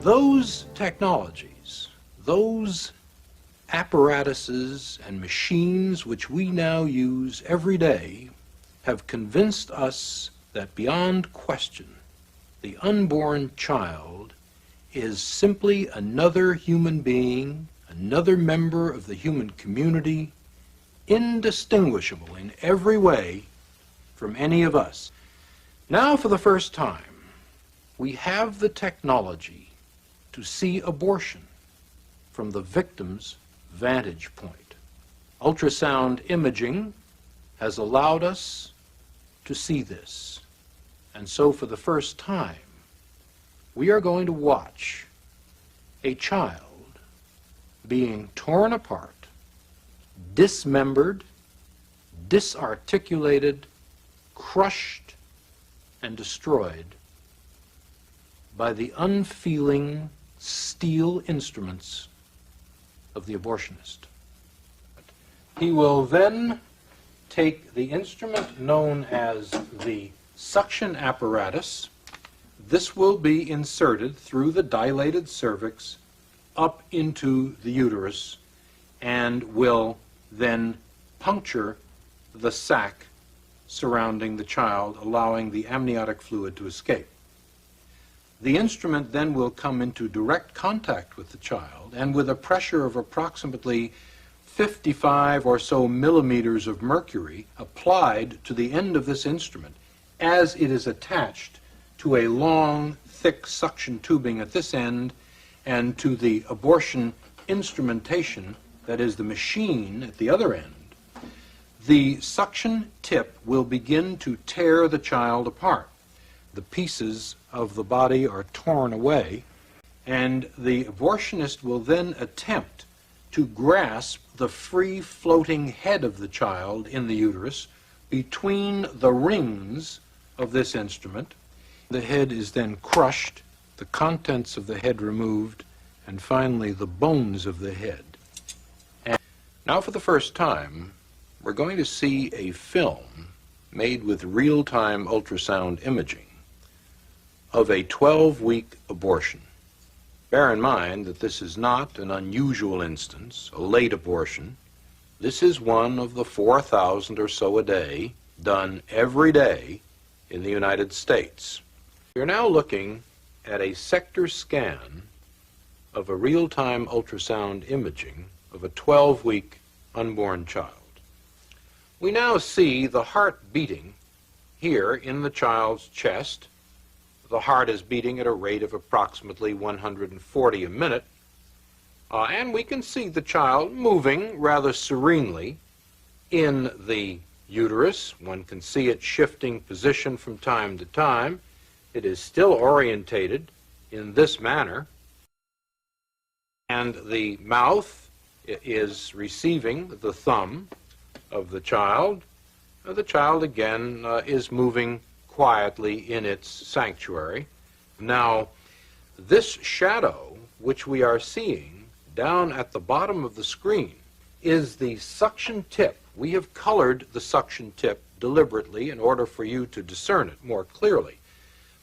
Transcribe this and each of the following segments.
Those technologies, those apparatuses and machines which we now use every day have convinced us that beyond question, the unborn child is simply another human being, another member of the human community, indistinguishable in every way from any of us. Now, for the first time, we have the technology to see abortion from the victim's vantage point. Ultrasound imaging has allowed us to see this. And so for the first time, we are going to watch a child being torn apart, dismembered, disarticulated, crushed, and destroyed by the unfeeling steel instruments of the abortionist. He will then take the instrument known as the suction apparatus. This will be inserted through the dilated cervix up into the uterus and will then puncture the sac surrounding the child, allowing the amniotic fluid to escape. The instrument then will come into direct contact with the child, and with a pressure of approximately 55 or so millimeters of mercury applied to the end of this instrument as it is attached to a long, thick suction tubing at this end and to the abortion instrumentation, that is the machine, at the other end. The suction tip will begin to tear the child apart. The pieces of the body are torn away, and the abortionist will then attempt to grasp the free-floating head of the child in the uterus between the rings of this instrument. The head is then crushed, the contents of the head removed, and finally the bones of the head. And now for the first time, we're going to see a film made with real-time ultrasound imaging of a 12-week abortion. Bear in mind that this is not an unusual instance, a late abortion. This is one of the 4,000 or so a day done every day in the United States. We're now looking at a sector scan of a real-time ultrasound imaging of a 12-week unborn child. We now see the heart beating here in the child's chest. The heart is beating at a rate of approximately 140 a minute, and we can see the child moving rather serenely in the uterus. One can see it shifting position from time to time. It is still orientated in this manner, and the mouth is receiving the thumb of the child. The child again is moving quietly in its sanctuary. Now, this shadow which we are seeing down at the bottom of the screen is the suction tip. We have colored the suction tip deliberately in order for you to discern it more clearly.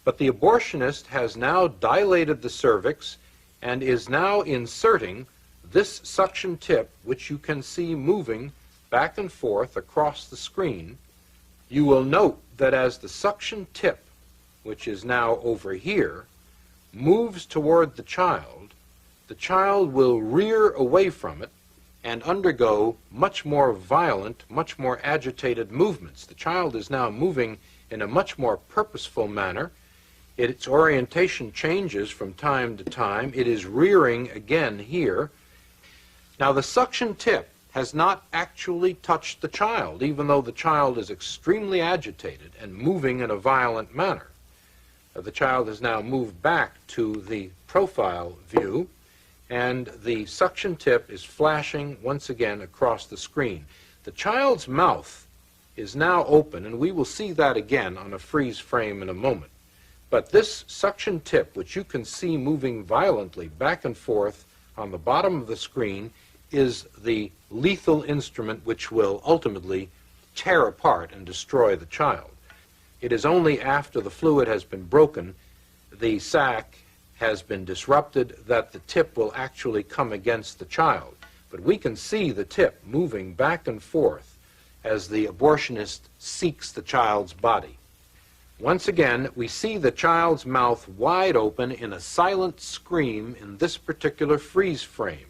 But the abortionist has now dilated the cervix and is now inserting this suction tip, which you can see moving back and forth across the screen. You will note that as the suction tip, which is now over here, moves toward the child will rear away from it and undergo much more violent, much more agitated movements. The child is now moving in a much more purposeful manner. Its orientation changes from time to time. It is rearing again here. Now, the suction tip has not actually touched the child, even though the child is extremely agitated and moving in a violent manner. The child has now moved back to the profile view, and the suction tip is flashing once again across the screen. The child's mouth is now open, and we will see that again on a freeze frame in a moment. But this suction tip, which you can see moving violently back and forth on the bottom of the screen, is the lethal instrument which will ultimately tear apart and destroy the child. It is only after the fluid has been broken, the sac has been disrupted that the tip will actually come against the child. But we can see the tip moving back and forth as the abortionist seeks the child's body. Once again, we see the child's mouth wide open in a silent scream in this particular freeze frame.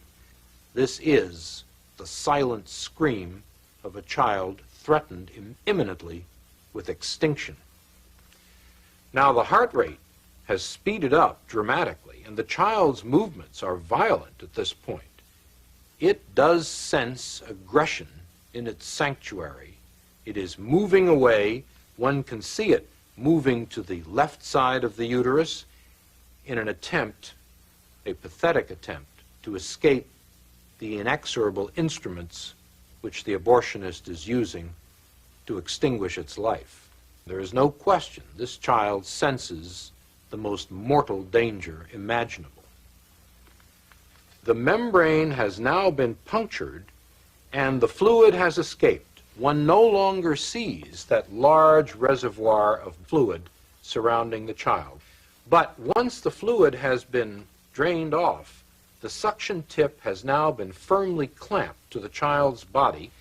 This is the silent scream of a child threatened imminently with extinction. Now the heart rate has speeded up dramatically, and the child's movements are violent at this point. It does sense aggression in its sanctuary. It is moving away. One can see it moving to the left side of the uterus in an attempt, a pathetic attempt, to escape the inexorable instruments which the abortionist is using to extinguish its life. There is no question this child senses the most mortal danger imaginable. The membrane has now been punctured and the fluid has escaped. One no longer sees that large reservoir of fluid surrounding the child. But once the fluid has been drained off, the suction tip has now been firmly clamped to the child's body,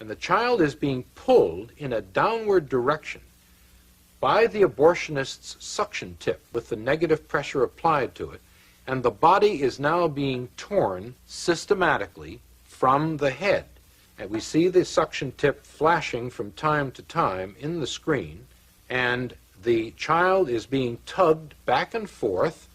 and the child is being pulled in a downward direction by the abortionist's suction tip with the negative pressure applied to it, and the body is now being torn systematically from the head. And we see the suction tip flashing from time to time in the screen, and the child is being tugged back and forth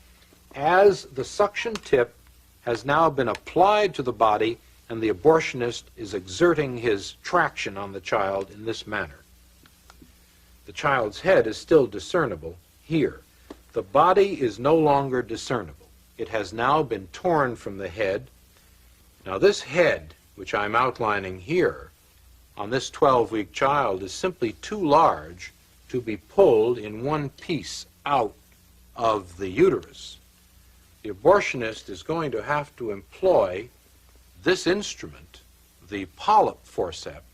as the suction tip has now been applied to the body, and the abortionist is exerting his traction on the child in this manner. The child's head is still discernible here. The body is no longer discernible. It has now been torn from the head. Now this head, which I'm outlining here, on this 12-week child is simply too large to be pulled in one piece out of the uterus. The abortionist is going to have to employ this instrument, the polyp forceps,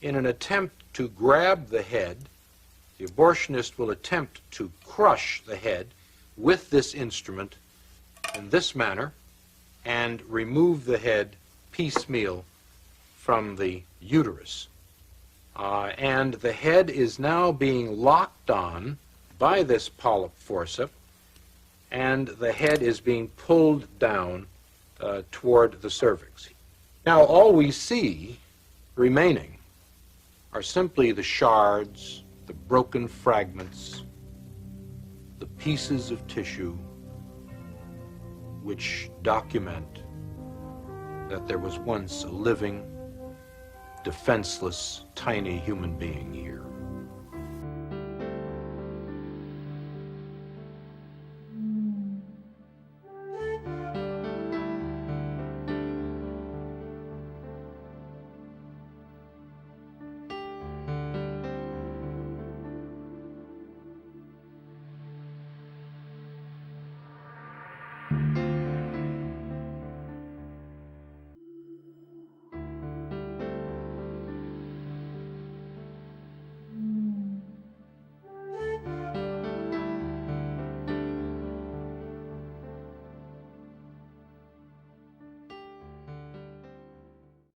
in an attempt to grab the head. The abortionist will attempt to crush the head with this instrument in this manner and remove the head piecemeal from the uterus. And the head is now being locked on by this polyp forceps, and the head is being pulled down toward the cervix. Now all we see remaining are simply the shards, the broken fragments, the pieces of tissue which document that there was once a living, defenseless, tiny human being here.